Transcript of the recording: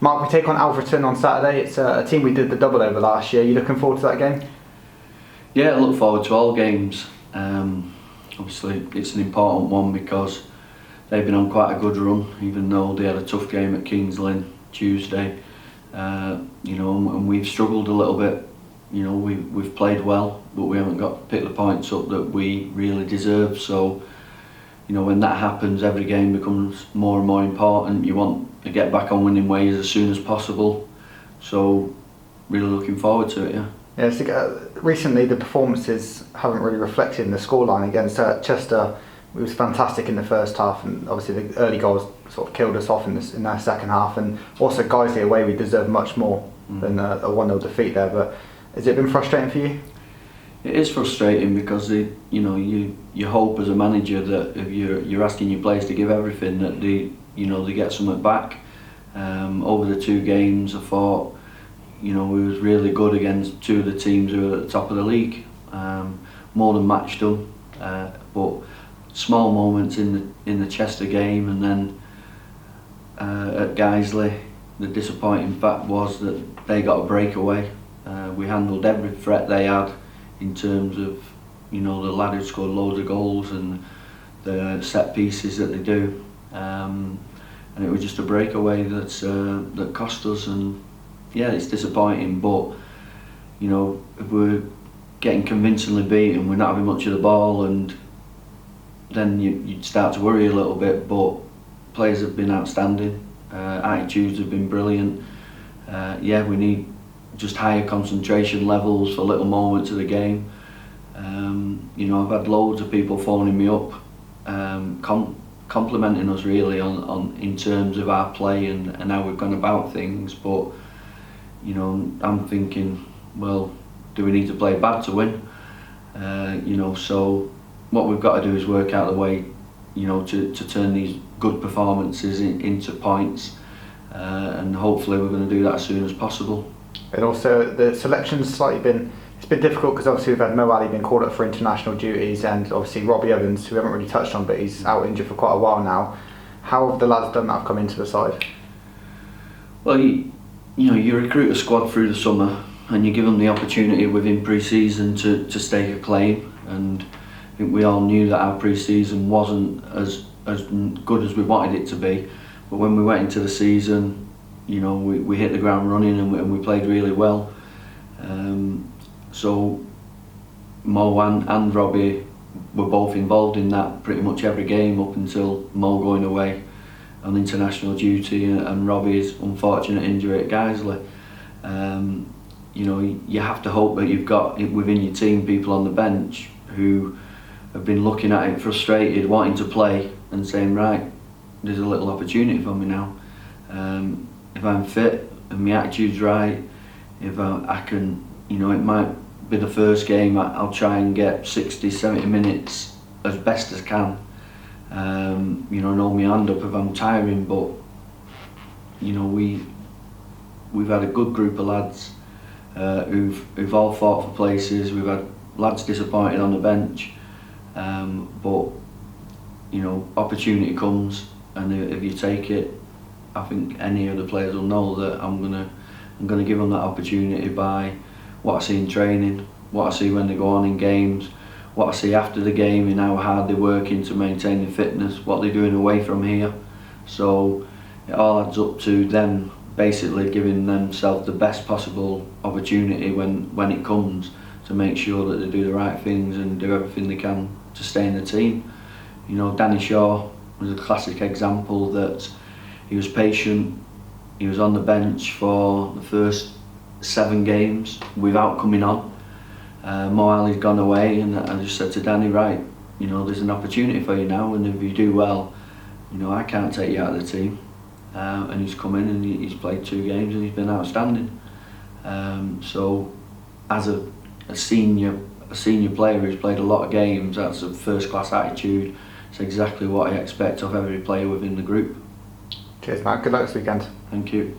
Mark, we take on Alfreton on Saturday. It's a team we did the double over last year. Are you looking forward to that game? Yeah, I look forward to all games. Obviously it's an important one because they've been on quite a good run, even though they had a tough game at Kings Lynn Tuesday. And we've struggled a little bit. We've played well, but we haven't got to pick the points up that we really deserve. So, when that happens, every game becomes more and more important. You want to get back on winning ways as soon as possible. So, really looking forward to it, yeah. Yeah, so, recently the performances haven't really reflected in the scoreline. Against Chester, it was fantastic in the first half, and obviously the early goals sort of killed us off in that second half. And also Guiseley away, we deserved much more than a 1-0 defeat there. But has it been frustrating for you? It is frustrating because you hope as a manager that if you're asking your players to give everything, that they get something back. Over the two games, I thought we was really good against two of the teams who were at the top of the league, more than matched them. But small moments in the Chester game, and then at Guiseley, the disappointing fact was that they got a breakaway. We handled every threat they had in terms of the lad who scored loads of goals and the set pieces that they do, and it was just a breakaway that cost us. And yeah, it's disappointing, but if we're getting convincingly beaten, we're not having much of the ball, and then you'd start to worry a little bit. But players have been outstanding, attitudes have been brilliant. We need just higher concentration levels for little moments of the game. I've had loads of people phoning me up, complimenting us really on in terms of our play and how we've gone about things. But I'm thinking, well, do we need to play bad to win? So what we've got to do is work out the way, to turn these good performances into points, and hopefully we're going to do that as soon as possible. And also the selection's it's been difficult because obviously we've had Mo Ali being called up for international duties, and obviously Robbie Evans, who we haven't really touched on, but he's out injured for quite a while now. How have the lads done that have come into the side? Well, you recruit a squad through the summer and you give them the opportunity within pre-season to stake a claim, and I think we all knew that our pre-season wasn't as good as we wanted it to be, but when we went into the season, we hit the ground running and we played really well. So Mo and Robbie were both involved in that pretty much every game up until Mo going away on international duty and Robbie's unfortunate injury at Guiseley. You have to hope that you've got within your team people on the bench who have been looking at it frustrated, wanting to play and saying, right, there's a little opportunity for me now. If I'm fit and my attitude's right, if I can, it might be the first game, I'll try and get 60, 70 minutes as best as can. Know my hand up if I'm tiring, but we've had a good group of lads who've all fought for places. We've had lads disappointed on the bench, but opportunity comes, and if you take it, I think any of the players will know that I'm gonna give them that opportunity by what I see in training, what I see when they go on in games, what I see after the game and how hard they're working to maintain their fitness, what they're doing away from here. So it all adds up to them basically giving themselves the best possible opportunity when it comes, to make sure that they do the right things and do everything they can to stay in the team. Danny Shaw was a classic example that he was patient. He was on the bench for the first 7 games without coming on. Mo Ali's gone away, and I just said to Danny, right, there's an opportunity for you now, and if you do well, I can't take you out of the team. And he's come in and he's played 2 games and he's been outstanding. So as a senior player who's played a lot of games, that's a first class attitude. It's exactly what I expect of every player within the group. Cheers, Matt. Good luck this weekend. Thank you.